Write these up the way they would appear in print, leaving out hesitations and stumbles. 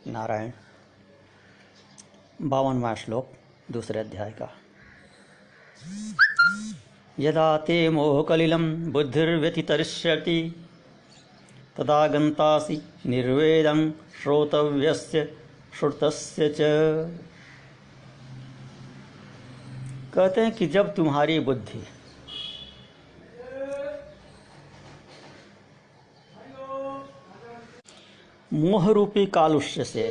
नारायण 52वां श्लोक दूसरे अध्याय का। यदा ते मोहकलिलं बुद्धिर्व्यतितरिष्यति तदा गन्तासि निर्वेदं श्रोतव्यस्य श्रुतस्य च। कहते हैं कि जब तुम्हारी बुद्धि मोह रूपी कालुष्य से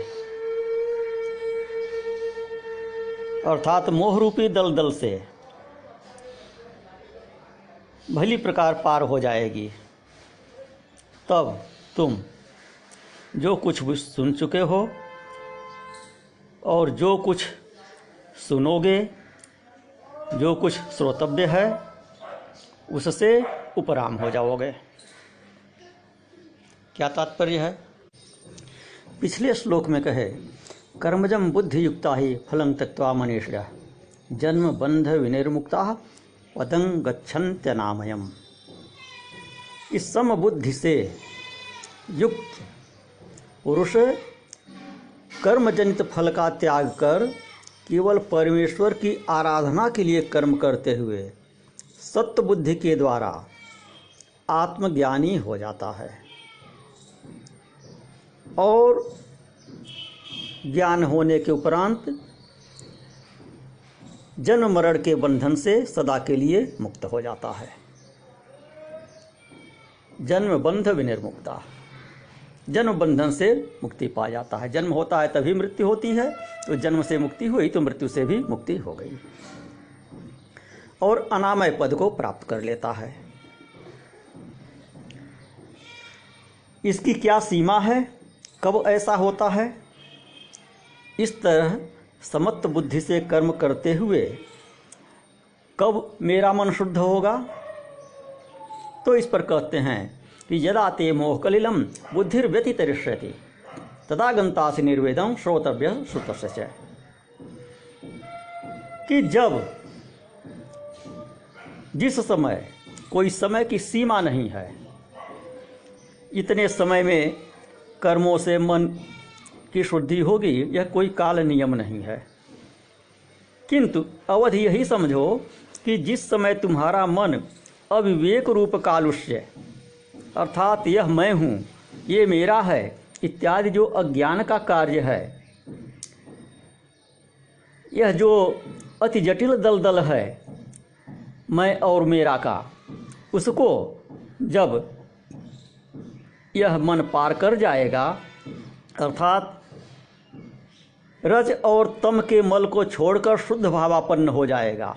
अर्थात मोह रूपी दलदल से भली प्रकार पार हो जाएगी, तब तुम जो कुछ भी सुन चुके हो और जो कुछ सुनोगे, जो कुछ श्रोतव्य है, उससे उपराम हो जाओगे। क्या तात्पर्य है? पिछले श्लोक में कहे कर्मजम बुद्धि युक्ता ही फलं त्यक्त्वा मनीषया जन्म बंध विनिर्मुक्ता पदं गच्छन्त्यनामयम्। इस समबुद्धि से युक्त पुरुष कर्मजनित फल का त्याग कर केवल परमेश्वर की आराधना के लिए कर्म करते हुए सत्य बुद्धि के द्वारा आत्मज्ञानी हो जाता है और ज्ञान होने के उपरांत जन्म मरण के बंधन से सदा के लिए मुक्त हो जाता है। जन्म बंध विनिर्मुक्ता, जन्म बंधन से मुक्ति पा जाता है। जन्म होता है तभी मृत्यु होती है, तो जन्म से मुक्ति हुई तो मृत्यु से भी मुक्ति हो गई और अनामय पद को प्राप्त कर लेता है। इसकी क्या सीमा है? कब ऐसा होता है? इस तरह समत्त बुद्धि से कर्म करते हुए कब मेरा मन शुद्ध होगा? तो इस पर कहते हैं कि यदा ते मोहकलिलं बुद्धिर्व्यतितरिष्यति तदा गन्तासि निर्वेदं श्रोतव्य श्रुतस्य च। कि जब जिस समय कोई समय की सीमा नहीं है, इतने समय में कर्मों से मन की शुद्धि होगी, यह कोई काल नियम नहीं है। किंतु अवधि यही समझो कि जिस समय तुम्हारा मन अविवेक रूप कालुष्य अर्थात यह मैं हूँ, ये मेरा है इत्यादि जो अज्ञान का कार्य है, यह जो अति जटिल दलदल है मैं और मेरा का, उसको जब यह मन पार कर जाएगा अर्थात रज और तम के मल को छोड़कर शुद्ध भावापन्न हो जाएगा,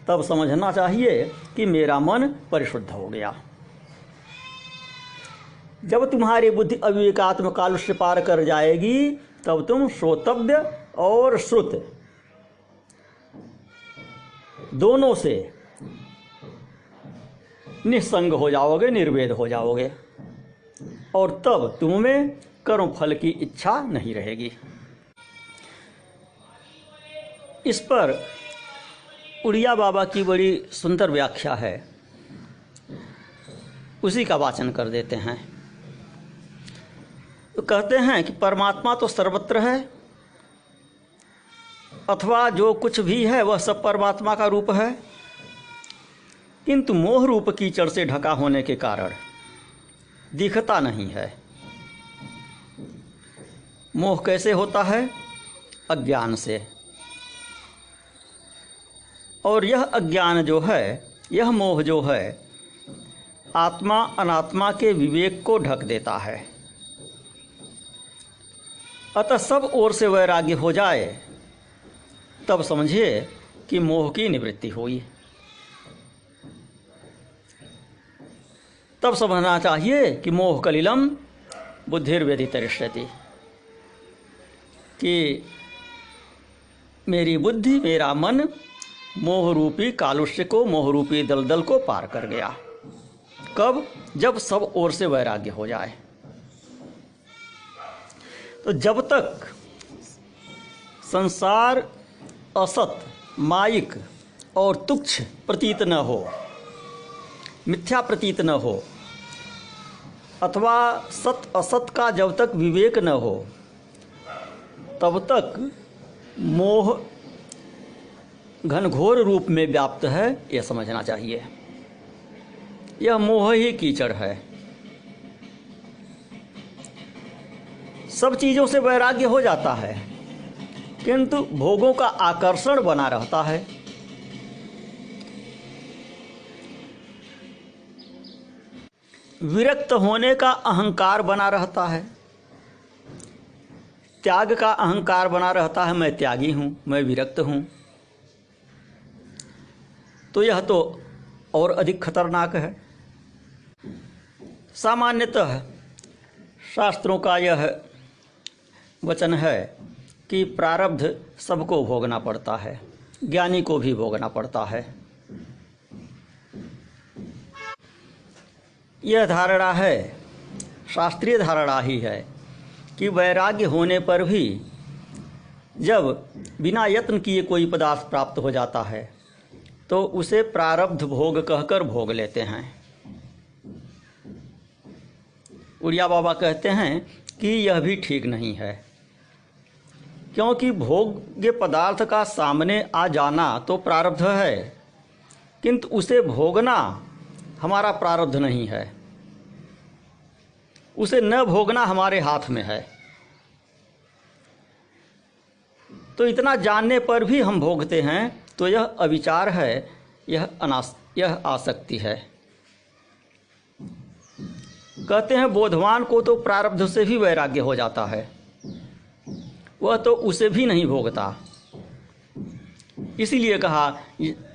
तब समझना चाहिए कि मेरा मन परिशुद्ध हो गया। जब तुम्हारी बुद्धि अविवेकात्म कालुष्य पार कर जाएगी, तब तुम श्रोतव्य और श्रुत दोनों से निस्संग हो जाओगे, निर्वेद हो जाओगे और तब तुम में कर्म फल की इच्छा नहीं रहेगी। इस पर उड़िया बाबा की बड़ी सुंदर व्याख्या है, उसी का वाचन कर देते हैं। तो कहते हैं कि परमात्मा तो सर्वत्र है, अथवा जो कुछ भी है वह सब परमात्मा का रूप है, किंतु मोह रूप कीचड़ से ढका होने के कारण दिखता नहीं है। मोह कैसे होता है? अज्ञान से। और यह अज्ञान जो है, यह मोह जो है, आत्मा अनात्मा के विवेक को ढक देता है। अतः सब ओर से वैराग्य हो जाए तब समझिए कि मोह की निवृत्ति हुई। तब समझना चाहिए कि मोह कलिलम बुद्धिर्व्यतितरिष्यति, कि मेरी बुद्धि, मेरा मन मोह रूपी कालुष्य को, मोह रूपी दलदल को पार कर गया। कब? जब सब ओर से वैराग्य हो जाए। तो जब तक संसार असत, मायिक और तुच्छ प्रतीत न हो, मिथ्या प्रतीत न हो, अथवा सत असत का जब तक विवेक न हो, तब तक मोह घनघोर रूप में व्याप्त है, यह समझना चाहिए। यह मोह ही कीचड़ है। सब चीज़ों से वैराग्य हो जाता है, किंतु भोगों का आकर्षण बना रहता है। विरक्त होने का अहंकार बना रहता है, त्याग का अहंकार बना रहता है, मैं त्यागी हूँ, मैं विरक्त हूँ। तो यह तो और अधिक खतरनाक है। सामान्यतः शास्त्रों का यह वचन है कि प्रारब्ध सबको भोगना पड़ता है, ज्ञानी को भी भोगना पड़ता है। यह धारणा है, शास्त्रीय धारणा ही है कि वैराग्य होने पर भी जब बिना यत्न किए कोई पदार्थ प्राप्त हो जाता है तो उसे प्रारब्ध भोग कहकर भोग लेते हैं। उड़िया बाबा कहते हैं कि यह भी ठीक नहीं है, क्योंकि भोग्य पदार्थ का सामने आ जाना तो प्रारब्ध है, किंतु उसे भोगना हमारा प्रारब्ध नहीं है। उसे न भोगना हमारे हाथ में है। तो इतना जानने पर भी हम भोगते हैं, तो यह अविचार है, यह आसक्ति है। कहते हैं बोधवान को तो प्रारब्ध से भी वैराग्य हो जाता है, वह तो उसे भी नहीं भोगता। इसीलिए कहा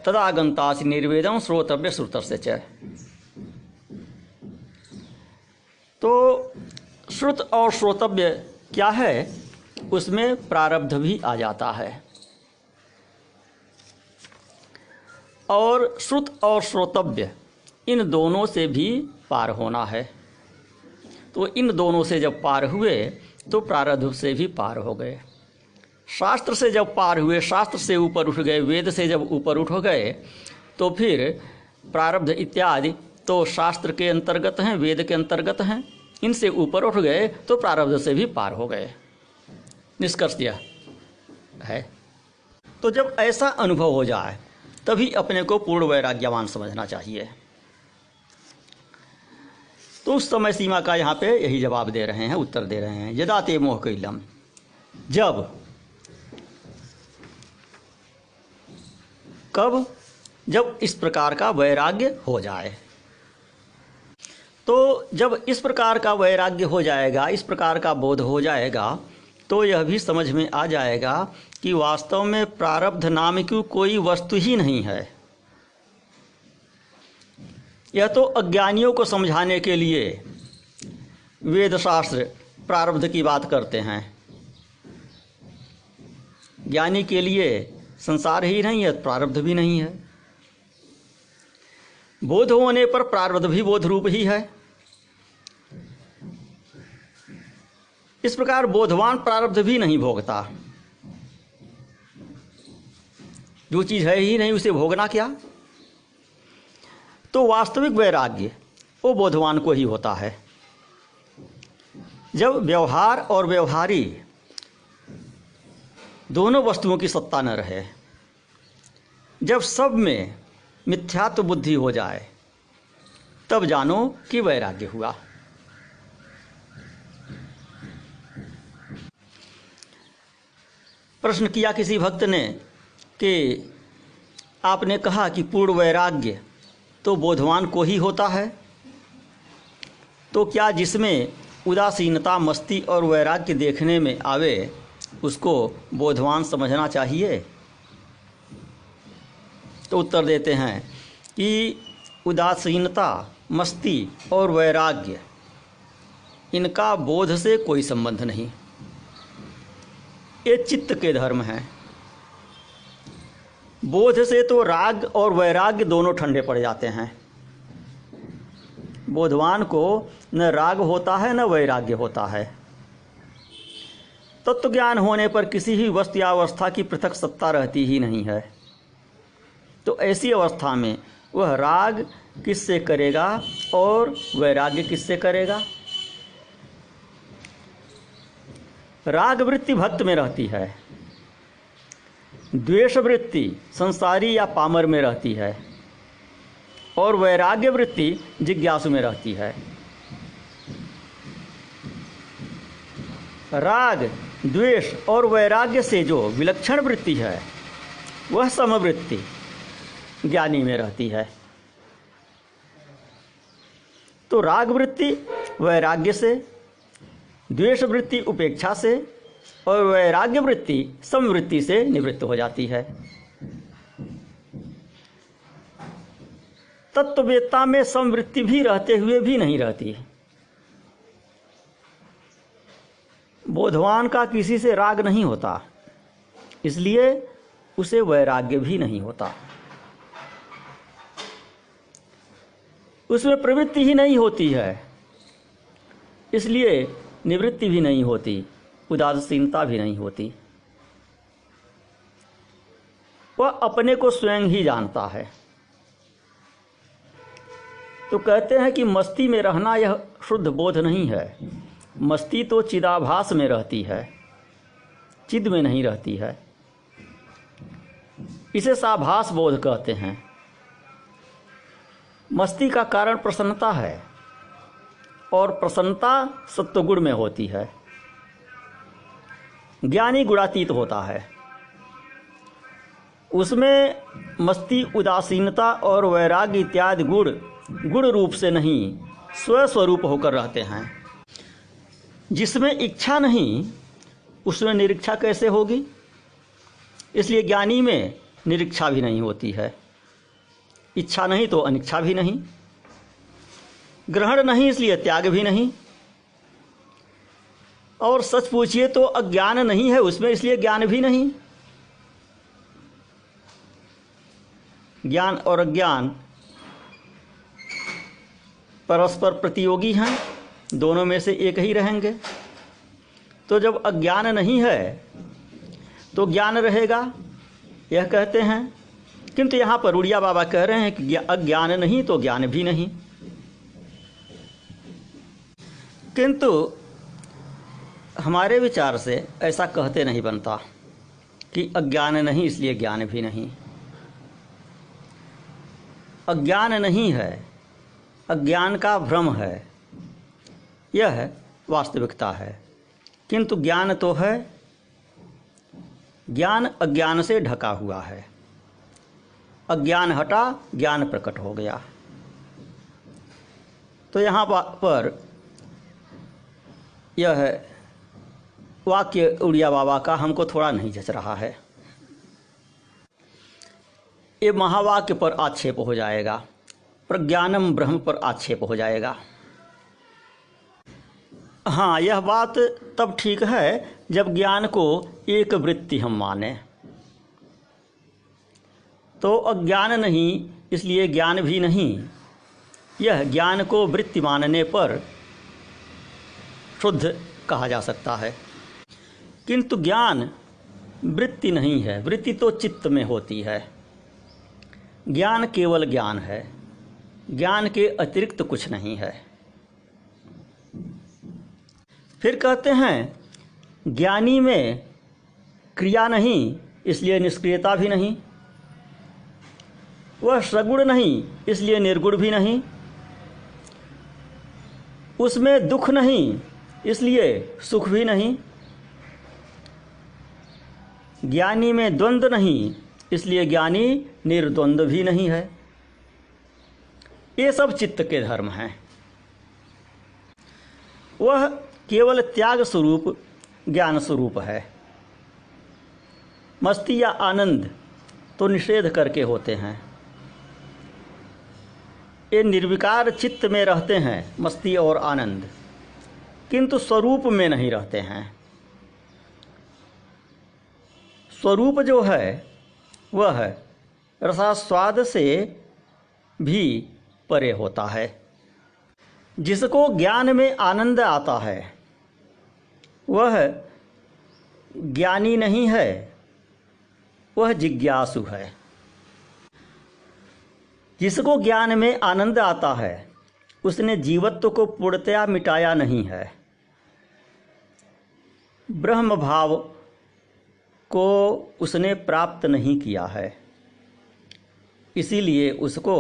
तदागंतासि निर्वेदं श्रोतव्य श्रुतस्य च। तो श्रुत और श्रोतव्य क्या है, उसमें प्रारब्ध भी आ जाता है। और श्रुत और श्रोतव्य इन दोनों से भी पार होना है। तो इन दोनों से जब पार हुए तो प्रारब्ध से भी पार हो गए। शास्त्र से जब पार हुए, शास्त्र से ऊपर उठ गए, वेद से जब ऊपर उठ गए, तो फिर प्रारब्ध इत्यादि तो शास्त्र के अंतर्गत हैं, वेद के अंतर्गत हैं। इनसे ऊपर उठ गए तो प्रारब्ध से भी पार हो गए। निष्कर्ष यह है। तो जब ऐसा अनुभव हो जाए तभी अपने को पूर्ण वैराग्यवान समझना चाहिए। तो उस समय सीमा का यहाँ पे यही जवाब दे रहे हैं, उत्तर दे रहे हैं। यदा ते मोह कैलम, कब? जब इस प्रकार का वैराग्य हो जाए। तो जब इस प्रकार का वैराग्य हो जाएगा, इस प्रकार का बोध हो जाएगा, तो यह भी समझ में आ जाएगा कि वास्तव में प्रारब्ध नाम की कोई वस्तु ही नहीं है। यह तो अज्ञानियों को समझाने के लिए वेद शास्त्र प्रारब्ध की बात करते हैं। ज्ञानी के लिए संसार ही नहीं है, प्रारब्ध भी नहीं है। बोध होने पर प्रारब्ध भी बोध रूप ही है। इस प्रकार बोधवान प्रारब्ध भी नहीं भोगता। जो चीज़ है ही नहीं उसे भोगना क्या? तो वास्तविक वैराग्य वो बोधवान को ही होता है। जब व्यवहार और व्यवहारी दोनों वस्तुओं की सत्ता न रहे, जब सब में मिथ्यात्व बुद्धि हो जाए, तब जानो कि वैराग्य हुआ। प्रश्न किया किसी भक्त ने कि आपने कहा कि पूर्ण वैराग्य तो बोधवान को ही होता है, तो क्या जिसमें उदासीनता, मस्ती और वैराग्य देखने में आवे उसको बोधवान समझना चाहिए? तो उत्तर देते हैं कि उदासीनता, मस्ती और वैराग्य इनका बोध से कोई संबंध नहीं। ये चित्त के धर्म हैं। बोध से तो राग और वैराग्य दोनों ठंडे पड़ जाते हैं। बोधवान को न राग होता है न वैराग्य होता है। तत्व ज्ञान होने पर किसी भी वस्तु या अवस्था की पृथक सत्ता रहती ही नहीं है। तो ऐसी अवस्था में वह राग किससे करेगा और वैराग्य किससे करेगा? राग वृत्ति भक्त में रहती है, द्वेष वृत्ति संसारी या पामर में रहती है, और वैराग्य वृत्ति जिज्ञासु में रहती है। राग, द्वेष और वैराग्य से जो विलक्षण वृत्ति है वह समवृत्ति ज्ञानी में रहती है। तो राग वृत्ति वैराग्य से, द्वेष वृत्ति उपेक्षा से और वैराग्य वृत्ति समवृत्ति से निवृत्त हो जाती है। तत्ववेत्ता में समवृत्ति भी रहते हुए भी नहीं रहती। बोधवान का किसी से राग नहीं होता, इसलिए उसे वैराग्य भी नहीं होता। उसमें प्रवृत्ति ही नहीं होती है, इसलिए निवृत्ति भी नहीं होती, उदासीनता भी नहीं होती। वह अपने को स्वयं ही जानता है। तो कहते हैं कि मस्ती में रहना यह शुद्ध बोध नहीं है। मस्ती तो चिदाभास में रहती है, चिद में नहीं रहती है। इसे साभास बोध कहते हैं। मस्ती का कारण प्रसन्नता है, और प्रसन्नता सत्वगुण में होती है। ज्ञानी गुणातीत होता है, उसमें मस्ती, उदासीनता और वैराग्य इत्यादि गुण रूप से नहीं, स्वस्वरूप होकर रहते हैं। जिसमें इच्छा नहीं उसमें निरीक्षा कैसे होगी? इसलिए ज्ञानी में निरीक्षा भी नहीं होती है। इच्छा नहीं तो अनिच्छा भी नहीं, ग्रहण नहीं इसलिए त्याग भी नहीं, और सच पूछिए तो अज्ञान नहीं है उसमें, इसलिए ज्ञान भी नहीं। ज्ञान और अज्ञान परस्पर प्रतियोगी हैं, दोनों में से एक ही रहेंगे। तो जब अज्ञान नहीं है तो ज्ञान रहेगा, यह कहते हैं। किंतु यहाँ पर उड़िया बाबा कह रहे हैं कि अज्ञान नहीं तो ज्ञान भी नहीं। किंतु हमारे विचार से ऐसा कहते नहीं बनता कि अज्ञान नहीं इसलिए ज्ञान भी नहीं। अज्ञान नहीं है, अज्ञान का भ्रम है, यह वास्तविकता है। किंतु ज्ञान तो है, ज्ञान अज्ञान से ढका हुआ है। अज्ञान हटा, ज्ञान प्रकट हो गया। तो यहाँ पर यह वाक्य उड़िया बाबा का हमको थोड़ा नहीं जच रहा है। ये महावाक्य पर आक्षेप हो जाएगा, प्रज्ञानम ब्रह्म पर आक्षेप हो जाएगा। हाँ, यह बात तब ठीक है जब ज्ञान को एक वृत्ति हम माने। तो अज्ञान नहीं इसलिए ज्ञान भी नहीं, यह ज्ञान को वृत्ति मानने पर शुद्ध कहा जा सकता है। किंतु ज्ञान वृत्ति नहीं है, वृत्ति तो चित्त में होती है। ज्ञान केवल ज्ञान है, ज्ञान के अतिरिक्त कुछ नहीं है। फिर कहते हैं ज्ञानी में क्रिया नहीं इसलिए निष्क्रियता भी नहीं, वह सगुण नहीं इसलिए निर्गुण भी नहीं, उसमें दुख नहीं इसलिए सुख भी नहीं, ज्ञानी में द्वंद्व नहीं इसलिए ज्ञानी निर्द्वंद्व भी नहीं है। ये सब चित्त के धर्म हैं। वह केवल त्याग स्वरूप ज्ञान स्वरूप है। मस्ती या आनंद तो निषेध करके होते हैं। ये निर्विकार चित्त में रहते हैं मस्ती और आनंद, किंतु स्वरूप में नहीं रहते हैं। स्वरूप जो है वह रसास्वाद से भी परे होता है। जिसको ज्ञान में आनंद आता है वह ज्ञानी नहीं है, वह जिज्ञासु है। जिसको ज्ञान में आनंद आता है उसने जीवत्व को पूर्णतया मिटाया नहीं है। ब्रह्म भाव को उसने प्राप्त नहीं किया है, इसीलिए उसको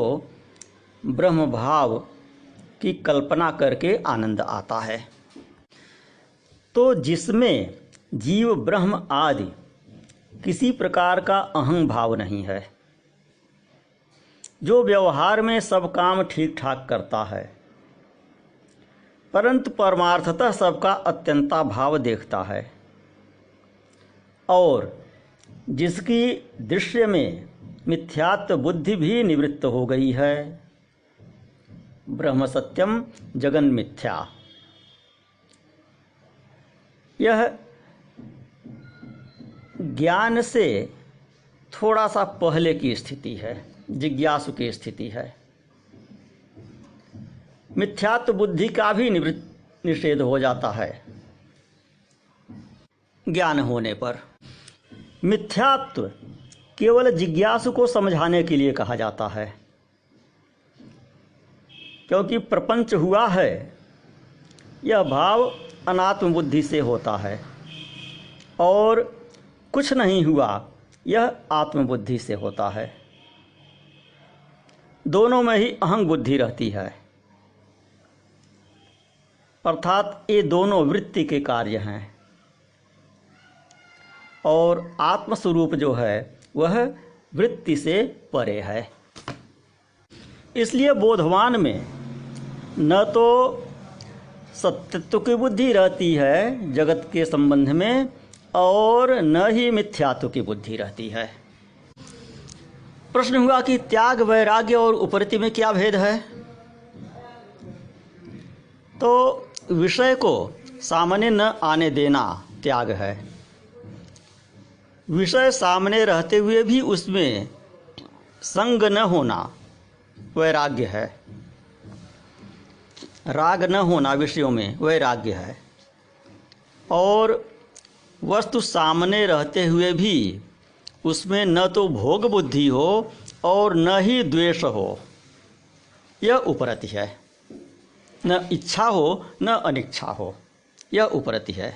ब्रह्म भाव की कल्पना करके आनंद आता है। तो जिसमें जीव ब्रह्म आदि किसी प्रकार का अहं भाव नहीं है, जो व्यवहार में सब काम ठीक ठाक करता है, परंतु परमार्थतः सबका अत्यंता भाव देखता है, और जिसकी दृश्य में मिथ्यात्व बुद्धि भी निवृत्त हो गई है, ब्रह्म सत्यम जगन मिथ्या, यह ज्ञान से थोड़ा सा पहले की स्थिति है, जिज्ञासु की स्थिति है। मिथ्यात्व बुद्धि का भी निषेध हो जाता है ज्ञान होने पर। मिथ्यात्व केवल जिज्ञासु को समझाने के लिए कहा जाता है, क्योंकि प्रपंच हुआ है यह भाव अनात्म बुद्धि से होता है, और कुछ नहीं हुआ यह आत्मबुद्धि से होता है। दोनों में ही अहंग बुद्धि रहती है, अर्थात ये दोनों वृत्ति के कार्य हैं, और आत्मस्वरूप जो है वह वृत्ति से परे है। इसलिए बोधवान में न तो सत्यत्व की बुद्धि रहती है जगत के संबंध में, और न ही मिथ्यात्व की बुद्धि रहती है। प्रश्न हुआ कि त्याग, वैराग्य और उपरति में क्या भेद है? तो विषय को सामने न आने देना त्याग है, विषय सामने रहते हुए भी उसमें संग न होना वैराग्य है, राग न होना विषयों में वैराग्य है, और वस्तु सामने रहते हुए भी उसमें न तो भोग बुद्धि हो और न ही द्वेष हो, यह उपरति है। न इच्छा हो न अनिच्छा हो, यह उपरति है।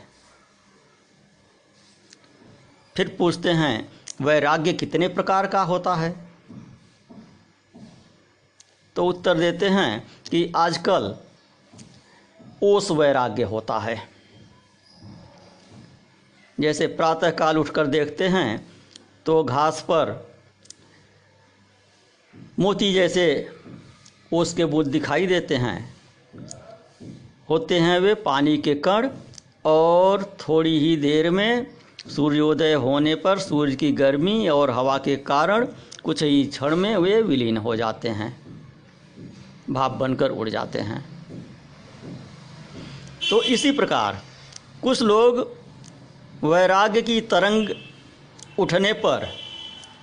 फिर पूछते हैं वैराग्य कितने प्रकार का होता है? तो उत्तर देते हैं कि आजकल ओस वैराग्य होता है। जैसे प्रातःकाल उठकर देखते हैं तो घास पर मोती जैसे ओस के बूंद दिखाई देते हैं, होते हैं वे पानी के कण, और थोड़ी ही देर में सूर्योदय होने पर सूर्य की गर्मी और हवा के कारण कुछ ही क्षण में वे विलीन हो जाते हैं, भाप बनकर उड़ जाते हैं। तो इसी प्रकार कुछ लोग वैराग्य की तरंग उठने पर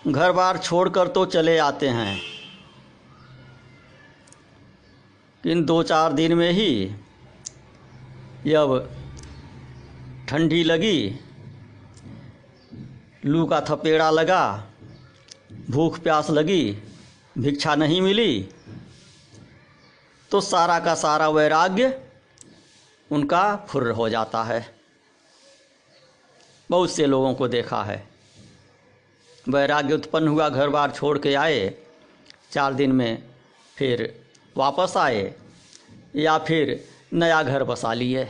घर बार छोड़कर तो चले आते हैं, इन 2-4 दिन में ही जब ठंडी लगी, लू का थपेड़ा लगा, भूख प्यास लगी, भिक्षा नहीं मिली, तो सारा का सारा वैराग्य उनका फुर्र हो जाता है। बहुत से लोगों को देखा है, वैराग्य उत्पन्न हुआ, घर बार छोड़ के आए, 4 दिन में फिर वापस आए, या फिर नया घर बसा लिए।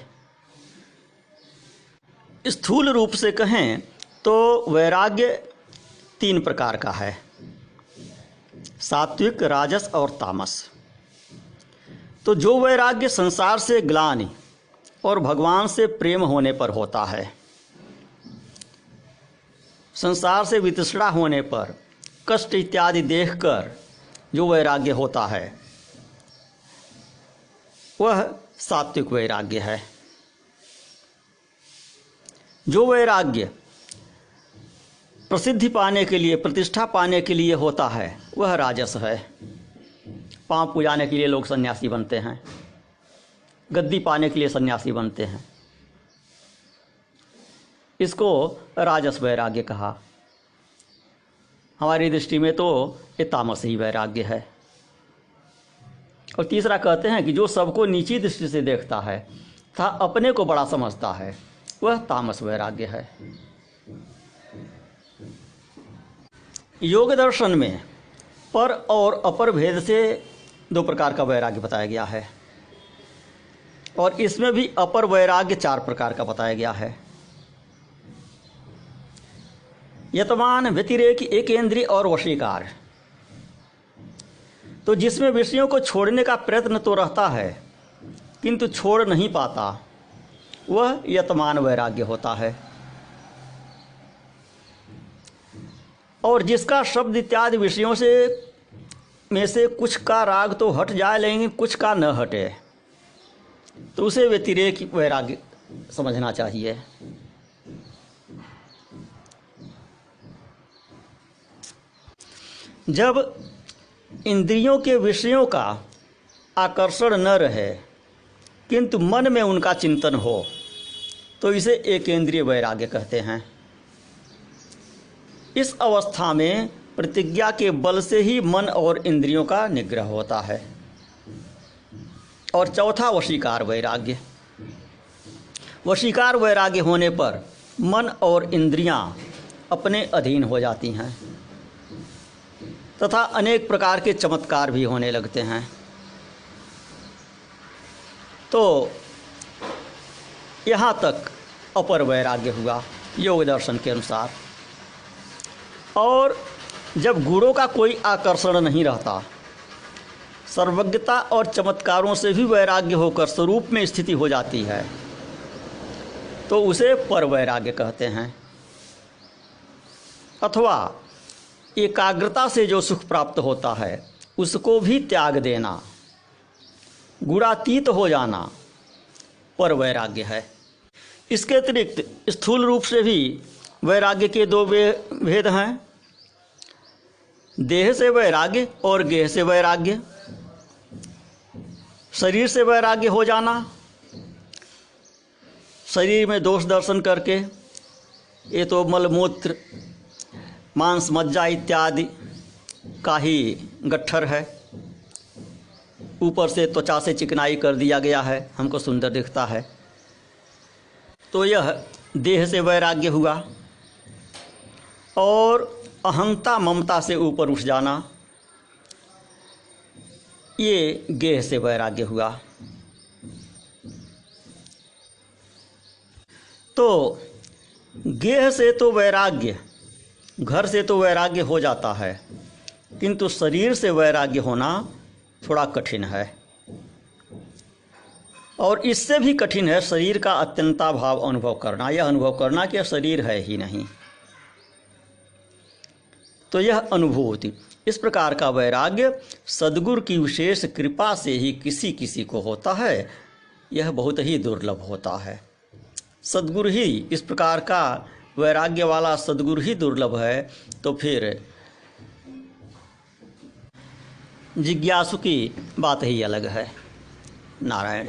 स्थूल रूप से कहें तो वैराग्य 3 प्रकार का है, सात्विक, राजस और तामस। तो जो वैराग्य संसार से ग्लानि और भगवान से प्रेम होने पर होता है, संसार से वितृष्णा होने पर, कष्ट इत्यादि देखकर जो वैराग्य होता है वह सात्विक वैराग्य है। जो वैराग्य प्रसिद्धि पाने के लिए, प्रतिष्ठा पाने के लिए होता है वह राजस है। पांव पुजाने के लिए लोग सन्यासी बनते हैं, गद्दी पाने के लिए सन्यासी बनते हैं, इसको राजस वैराग्य कहा। हमारी दृष्टि में तो ये तामसी वैराग्य है। और तीसरा कहते हैं कि जो सबको नीची दृष्टि से देखता है तथा अपने को बड़ा समझता है, वह तामस वैराग्य है। योग दर्शन में पर और अपर भेद से दो प्रकार का वैराग्य बताया गया है, और इसमें भी अपर वैराग्य 4 प्रकार का बताया गया है। यतमान, व्यतिरेक, एकेंद्रीय और वशीकार। तो जिसमें विषयों को छोड़ने का प्रयत्न तो रहता है किंतु छोड़ नहीं पाता, वह यतमान वैराग्य होता है। और जिसका शब्द इत्यादि विषयों में से कुछ का राग तो हट जाए लेकिन कुछ का न हटे, तो उसे व्यतिरेक वैराग्य समझना चाहिए। जब इंद्रियों के विषयों का आकर्षण न रहे किंतु मन में उनका चिंतन हो, तो इसे एकेंद्रीय वैराग्य कहते हैं। इस अवस्था में प्रतिज्ञा के बल से ही मन और इंद्रियों का निग्रह होता है। और चौथा वशीकार वैराग्य। वशीकार वैराग्य होने पर मन और इंद्रियां अपने अधीन हो जाती हैं तथा अनेक प्रकार के चमत्कार भी होने लगते हैं। तो यहाँ तक अपर वैराग्य हुआ योग दर्शन के अनुसार। और जब गुणों का कोई आकर्षण नहीं रहता, सर्वज्ञता और चमत्कारों से भी वैराग्य होकर स्वरूप में स्थिति हो जाती है, तो उसे पर वैराग्य कहते हैं। अथवा एकाग्रता से जो सुख प्राप्त होता है उसको भी त्याग देना, गुणातीत हो जाना, पर वैराग्य है। इसके अतिरिक्त स्थूल रूप से भी वैराग्य के 2 भेद हैं, देह से वैराग्य और गेह से वैराग्य। शरीर से वैराग्य हो जाना, शरीर में दोष दर्शन करके, ये तो मलमूत्र, मांस, मज्जा इत्यादि का ही गट्ठर है, ऊपर से त्वचा से चिकनाई कर दिया गया है, हमको सुंदर दिखता है, तो यह देह से वैराग्य हुआ। और अहंता ममता से ऊपर उठ जाना, ये गेह से वैराग्य हुआ। तो गेह से तो वैराग्य, घर से तो वैराग्य हो जाता है, किंतु शरीर से वैराग्य होना थोड़ा कठिन है। और इससे भी कठिन है शरीर का अत्यंताभाव अनुभव करना, यह अनुभव करना कि यह शरीर है ही नहीं। तो यह अनुभूति, इस प्रकार का वैराग्य सद्गुरु की विशेष कृपा से ही किसी किसी को होता है। यह बहुत ही दुर्लभ होता है। सद्गुरु ही इस प्रकार का वैराग्य वाला सद्गुरु ही दुर्लभ है, तो फिर जिज्ञासु की बात ही अलग है। नारायण।